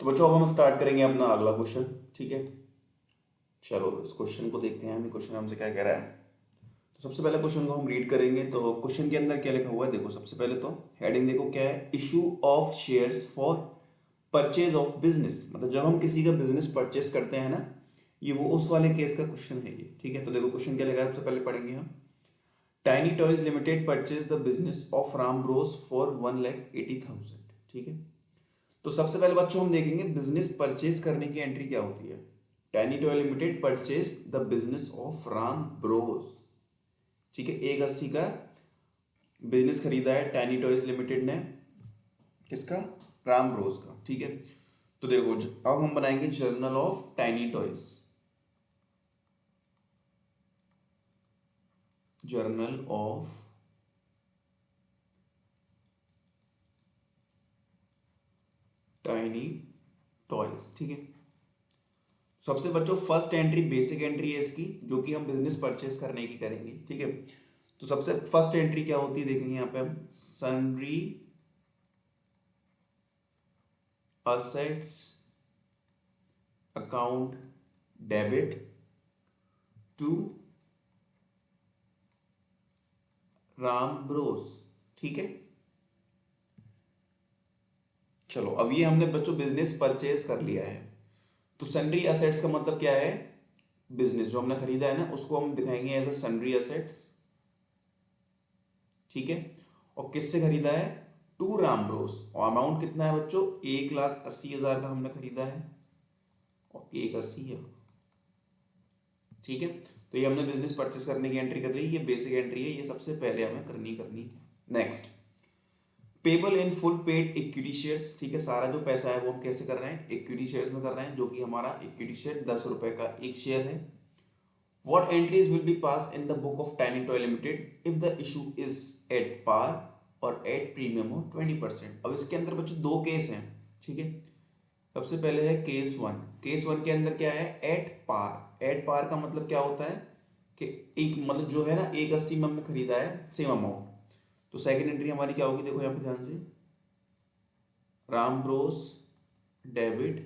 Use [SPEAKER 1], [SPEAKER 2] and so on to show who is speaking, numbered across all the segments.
[SPEAKER 1] तो बच्चों अब हम स्टार्ट करेंगे अपना अगला क्वेश्चन। ठीक है, चलो इस क्वेश्चन को देखते हैं हम, क्वेश्चन हमसे क्या कह रहा है। तो सबसे पहले क्वेश्चन को हम रीड करेंगे। तो क्वेश्चन के अंदर क्या लिखा हुआ है देखो, सबसे पहले तो हेडिंग देखो क्या है, issue of shares for purchase of business. मतलब जब हम किसी का बिजनेस परचेज करते हैं ना, ये वो उस वाले केस का क्वेश्चन है ये। ठीक है, तो देखो क्वेश्चन क्या लिखा है, सबसे पहले पढ़ेंगे हम। Tiny toys limited purchase the business of Ram Bros for 1,80,000। ठीक है, तो सबसे पहले बच्चों हम देखेंगे बिजनेस परचेज करने की एंट्री क्या होती है। Tiny toy limited purchase the business of Ram bros. ठीक है, 1,80 का बिजनेस खरीदा है टाइनी टॉयज लिमिटेड ने, किसका, राम ब्रोस का। ठीक है, तो देखो अब हम बनाएंगे journal of tiny toys, journal of tiny toys. ठीक है, सबसे बच्चों फर्स्ट एंट्री बेसिक एंट्री है इसकी, जो कि हम बिजनेस परचेस करने की करेंगे। ठीक है, तो सबसे फर्स्ट एंट्री क्या होती है देखेंगे यहाँ पे हम, sundry assets account debit to Ram bros. ठीक है, चलो अब ये हमने बच्चों बिजनेस परचेज कर लिया है। तो सन्ड्री असेट्स का मतलब क्या है, बिजनेस जो हमने खरीदा है ना उसको हम दिखाएंगे एज अ सन्ड्री असेट्स। ठीक है, और किससे खरीदा है, टू राम ब्रोस। और अमाउंट कितना है बच्चों, 1,80,000 का हमने खरीदा है, और 1,80 है। ठीक है, तो ये हमने बिजनेस परचेस करने की एंट्री कर ली, ये बेसिक एंट्री है, ये सबसे पहले हमें करनी है। Next, payable in full paid equity shares. ठीक है, सारा जो पैसा है वो हम कैसे कर रहे हैं, इक्विटी शेयर्स में कर रहे हैं, जो कि हमारा इक्विटी शेयर 10 रुपए का एक शेयर है। What entries will be passed in the book of Tiny Toy Limited if the issue is at par और at premium हो 20%। अब इसके अंदर बच्चों दो केस हैं। ठीक है, सबसे पहले है केस वन। केस वन के अंदर क्या है, एट पार। एट पार का मतलब क्या होता है कि एक मतलब जो है ना 1,80 में हमने खरीदा है सेम अमाउंट। तो सेकंड एंट्री हमारी क्या होगी, देखो यहाँ पे ध्यान से, Ram Bros debit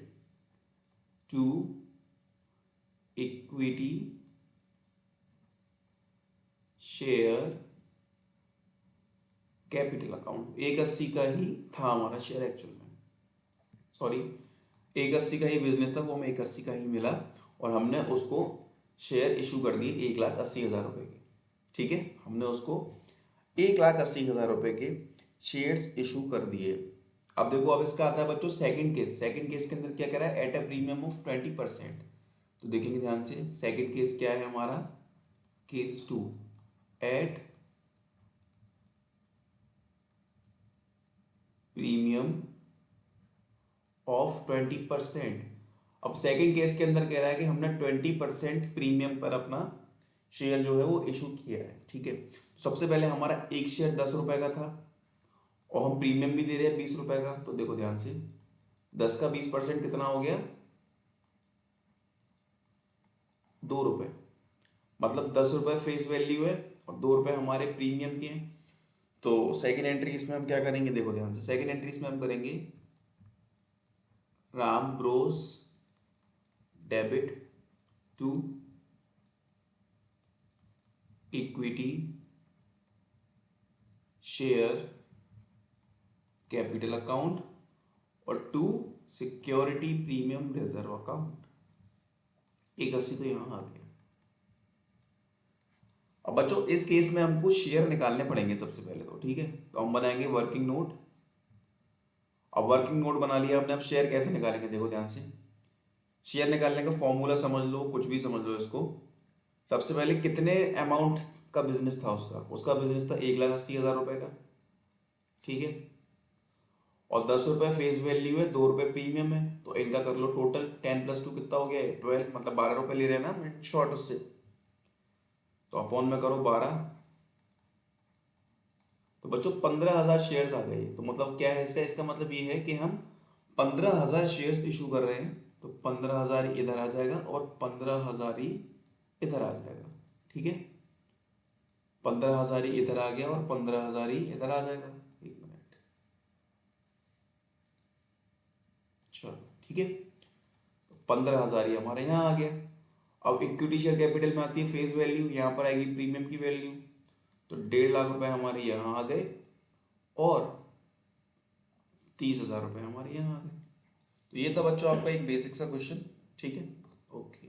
[SPEAKER 1] to equity share capital account. 1,80 का ही था हमारा शेयर एक्चुअल में, सॉरी 1,80 का ही बिजनेस था, वो हमें 1,80 का ही मिला, और हमने उसको शेयर इशू कर दिए 1,80,000 रुपए के। ठीक है, हमने उसको 1,80,000 रुपए के शेयर्स इशू कर दिए। अब देखो अब इसका आता है बच्चों सेकंड केस। सेकंड केस के अंदर क्या कह रहा है, एट अ प्रीमियम ऑफ 20%। तो देखेंगे ध्यान से, सेकंड केस क्या है हमारा, case two, at premium of 20%। अब सेकंड केस के अंदर कह रहा है कि हमने 20% प्रीमियम पर अपना शेयर जो है वो इशू किया है। ठीक है, तो सबसे पहले हमारा एक शेयर 10 रुपए का था, और हम प्रीमियम भी दे रहे हैं 20 रुपए का। तो देखो ध्यान से, 10 का 20% कितना हो गया, 2 रुपए। मतलब 10 रुपए फेस वैल्यू है, और 2 रुपए हमारे प्रीमियम के हैं। तो सेकंड एंट्री इसमें हम क्या करेंगे, देखो ध्यान से, सेकंड एंट्री इसमें हम करेंगे Ram Bros debit to equity share capital account और to security premium reserve account. 1,80 तो यहां आ गया। अब बच्चों इस केस में हमको शेयर निकालने पड़ेंगे सबसे पहले तो। ठीक है, तो हम बनाएंगे वर्किंग नोट। अब वर्किंग नोट बना लिया हमने, अब शेयर कैसे निकालेंगे, देखो ध्यान से। शेयर निकालने का फॉर्मूला समझ लो, कुछ भी समझ लो इसको। सबसे पहले कितने अमाउंट का बिजनेस था उसका, उसका बिजनेस था 1,80,000 रुपए का। ठीक है, और 10 रुपए फेस वैल्यू है, 2 रुपए प्रीमियम है, तो इनका कर लो टोटल, 10 + 2 कितना हो गया, 12, मतलब 12 रुपए ले रहे हैं ना शॉर्ट उससे। तो अपॉन में करो 12, तो बच्चों 15,000 शेयर्स आ गए। तो मतलब क्या है इसका, इसका मतलब ये है कि हम 15,000 शेयर्स इशू कर रहे हैं। तो 15,000 इधर आ जाएगा और 15,000 ही इधर आ जाएगा। ठीक है, 15,000 ही इधर आ गया और 15,000 ही इधर आ जाएगा। एक मिनट, चलो ठीक है। 15,000 ये हमारे यहाँ आ गया। अब इक्विटी शेयर कैपिटल में आती है फेस वैल्यू, यहाँ पर आएगी प्रीमियम की वैल्यू, तो 1.5 लाख रुपए हमारे यहाँ आ गए और 30,000 रुपये हमारे यहाँ आ गए। तो ये था बच्चों आपका एक बेसिक सा क्वेश्चन, ठीक है। ओके।